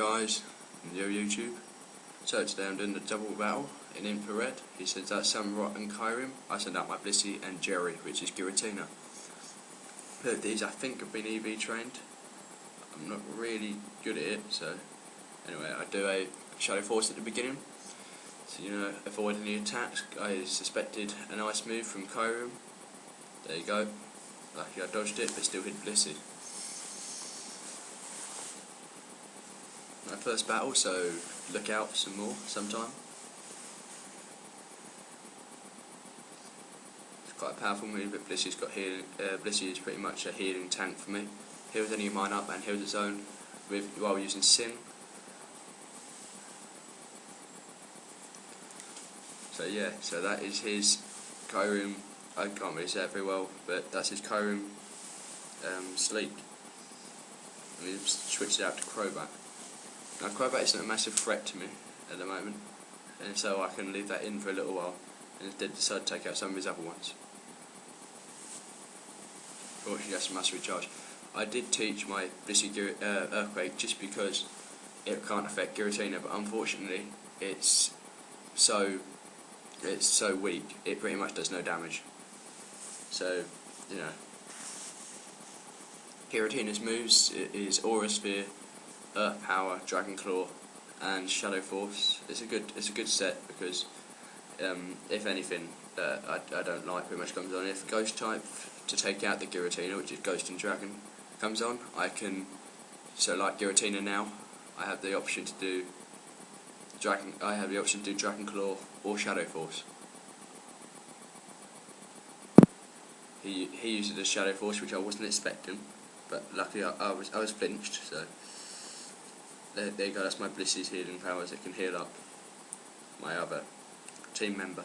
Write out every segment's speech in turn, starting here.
guys, and yo YouTube. So today I'm doing the double battle in infrared. He sends out Samurai and Kyrim. I send out my Blissy and Jerry, which is Giratina. Both these I think have been EV trained. I'm not really good at it, so anyway, I do a Shadow Force at the beginning. So avoid any attacks. I suspected a nice move from Kyrim. There you go. Lucky I dodged it, but still hit Blissy. My first battle, so look out for some more sometime. It's quite a powerful move, but Blissy's got healing. Blissy is pretty much a healing tank for me. Heals any of mine up and heals its own while using Sing. So yeah, so that is his Kyrim. I can't really say it very well, but that's his Kyrim Sleek. And we've switched it out to Crobat. Now Crobat isn't a massive threat to me at the moment, and so I can leave that in for a little while and instead decide to take out some of his other ones. Fortunately, that's a massive recharge. I did teach my Blissy Earthquake just because it can't affect Giratina, but unfortunately it's so weak, it pretty much does no damage. So, Giratina's moves is Aura Sphere, Earthpower, Dragon Claw, and Shadow Force. It's a good set because if anything I don't like pretty much comes on. If Ghost type to take out the Giratina, which is Ghost and Dragon, comes on, I can. So like Giratina now, I have the option to do Dragon. I have the option to do Dragon Claw or Shadow Force. He uses a Shadow Force, which I wasn't expecting, but luckily I was flinched. So there you go. That's my Blissy's healing powers. It can heal up my other team member.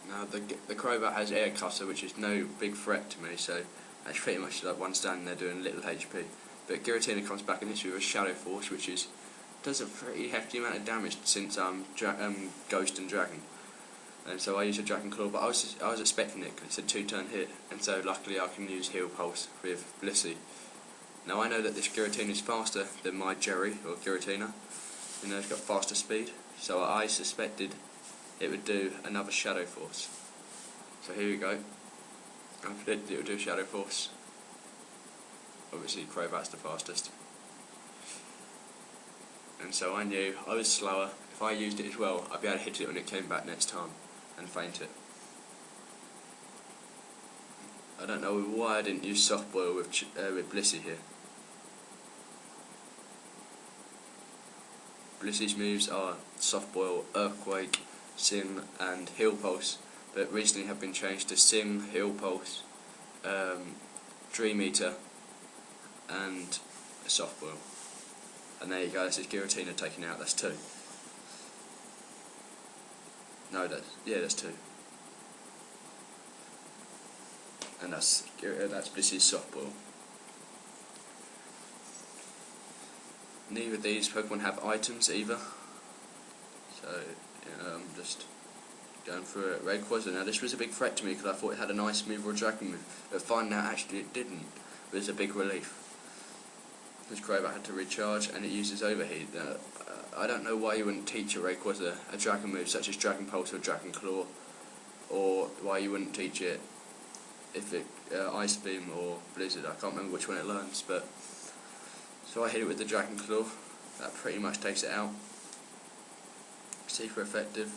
Now the Crobat has Air Cutter, which is no big threat to me. So that's pretty much like one standing there doing little HP. But Giratina comes back in this with a Shadow Force, which does a pretty hefty amount of damage since Ghost and Dragon. And so I use a Dragon Claw, but I was expecting it because it's a 2-turn hit, and so luckily I can use Heal Pulse with Blissy. Now I know that this Giratina is faster than my Jerry or Giratina. It's got faster speed, so I suspected it would do another Shadow Force. So here we go. I predicted it would do Shadow Force. Obviously Crobat's the fastest. And so I knew I was slower. If I used it as well, I'd be able to hit it when it came back next time and feint it. I don't know why I didn't use Softboil with Blissy here. Blissy's moves are Softboil, Earthquake, Sing and Heal Pulse, but recently have been changed to Sing, Heal Pulse, Dream Eater and a Softboil. And there you go, this is Giratina taken out, that's 2. No, that's 2. And that's Blissy's Softboil. Neither of these Pokemon have items either. So, I'm just going through it. Rayquaza, now this was a big threat to me because I thought it had a nice move or a dragon move, but finding out actually it didn't was a big relief. This Crobat had to recharge and it uses Overheat. I don't know why you wouldn't teach a Rayquaza a dragon move such as Dragon Pulse or Dragon Claw, or why you wouldn't teach it if it Ice Beam or Blizzard. I can't remember which one it learns, but so I hit it with the Dragon Claw. That pretty much takes it out. Super effective,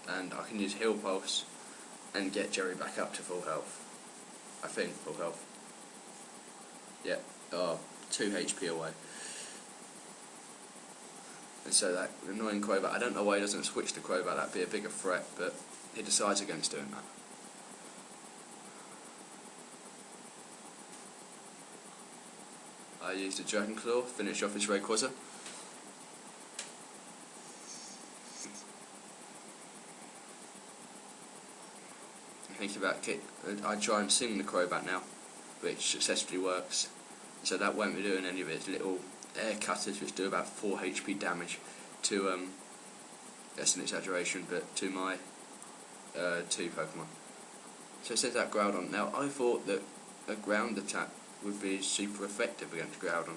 and I can use Heal Pulse and get Jerry back up to full health. I think full health. Yeah, 2 HP away. And so that annoying Crobat, I don't know why he doesn't switch to Crobat, that'd be a bigger threat, but he decides against doing that. I used a Dragon Claw, finish off his Rayquaza. Thinking about kick, I try and Sing the Crobat now, which successfully works. So that won't be doing any of its little air cutters, which do about 4 HP damage to, that's an exaggeration, but to my 2 Pokemon. So it says that Groudon. Now I thought that a ground attack would be super effective against Groudon,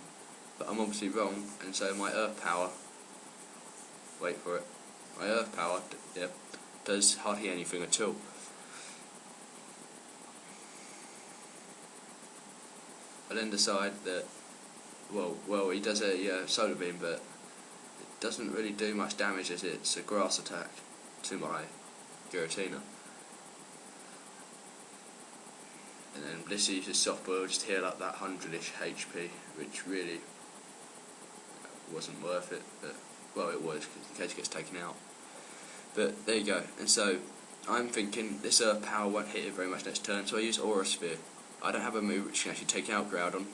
but I'm obviously wrong, and so my Earthpower, wait for it, my Earthpower, yep, does hardly anything at all. I then decide that, well, he does a Solar Beam, but it doesn't really do much damage as it's a grass attack to my Giratina. And then Blissy uses Softboil just to heal up that 100-ish HP, which really wasn't worth it, but, well, it was, in case it gets taken out. But there you go, and so I'm thinking this Earthpower won't hit it very much next turn, so I use Aura Sphere. I don't have a move which can actually take out Groudon.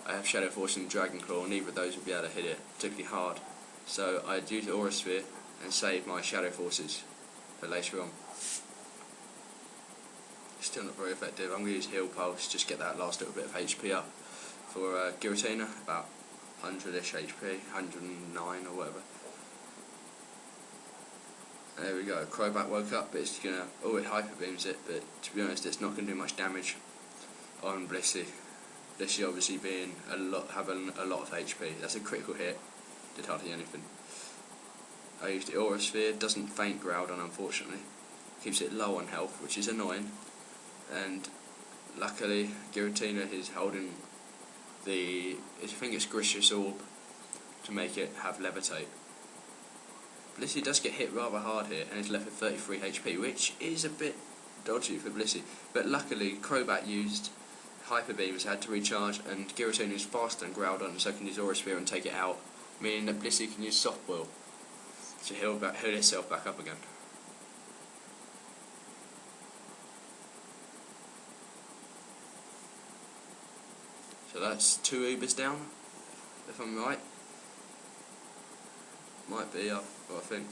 I have Shadow Force and Dragon Claw, and neither of those would be able to hit it particularly hard. So I'd use Aura Sphere and save my Shadow Forces for later on. Still not very effective. I'm going to use Heal Pulse, just get that last little bit of HP up for Giratina, about 100-ish HP, 109 or whatever. There we go, Crobat woke up, but it's gonna, it Hyper Beams it, but to be honest it's not going to do much damage on Blissy. Blissy obviously having a lot of HP. That's a critical hit, did hardly anything. I used the Aura Sphere, doesn't faint Groudon unfortunately, keeps it low on health, which is annoying. And luckily Giratina is holding I think it's Grish's Orb to make it have Levitate. Blissy does get hit rather hard here and is left with 33 HP, which is a bit dodgy for Blissy. But luckily Crobat used Hyper Beams, had to recharge, and Giratina is faster than Groudon, so can use Aura Sphere and take it out, meaning that Blissy can use Softboil to heal itself back up again. So that's 2 Ubers down, if I'm right. Might be up, I think.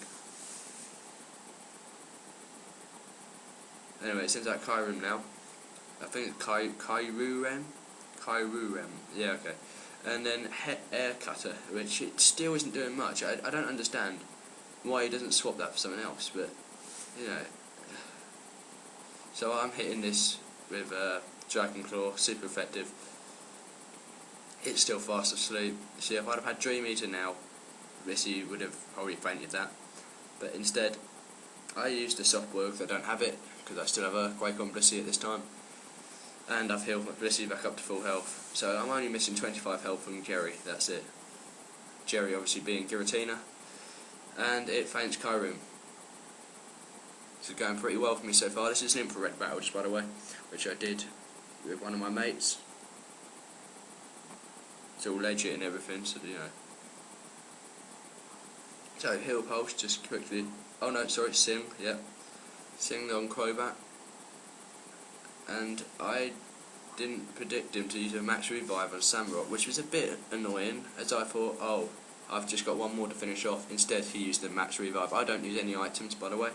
Anyway, it seems like Kyurem now. I think it's Kyurem? Kyurem, yeah, okay. And then Air Cutter, which it still isn't doing much. I don't understand why he doesn't swap that for something else, but, you know. So I'm hitting this with Dragon Claw, super effective. It's still fast asleep. See, if I'd have had Dream Eater now, Blissy would have probably fainted that. But instead, I used the Softboil because I don't have it, because I still have Earthquake on Blissy at this time. And I've healed my Blissy back up to full health. So I'm only missing 25 health from Jerry, that's it. Jerry obviously being Giratina. And it faints Kyurem. This is going pretty well for me so far. This is an infrared battle, just by the way, which I did with one of my mates. It's all legit and everything, so you know. So Heal Pulse, just quickly. Oh no, sorry, Sing, yep. Sing on Crobat. And I didn't predict him to use a Max Revive on Samrock, which was a bit annoying, as I thought, oh, I've just got one more to finish off. Instead he used the Max Revive. I don't use any items, by the way.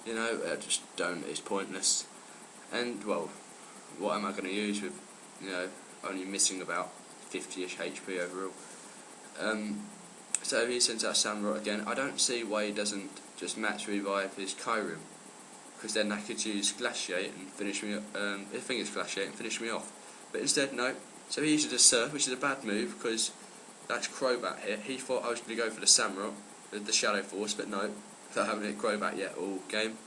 You know, I just don't, it's pointless. And, well, what am I going to use with, you know, only missing about 50-ish HP overall. So he sends out Samrock again. I don't see why he doesn't just Max Revive his Kyurem, because then I could use Glaciate and finish me. I think it's Glaciate and finish me off. But instead, no. So he uses a Surf, which is a bad move because that's Crobat here. He thought I was going to go for the Samrock with the Shadow Force, but no, I haven't hit Crobat yet all game.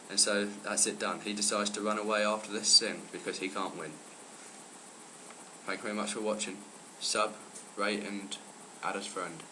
And so that's it done. He decides to run away after this sim because he can't win. Thank you very much for watching. Sub, rate and add as friend.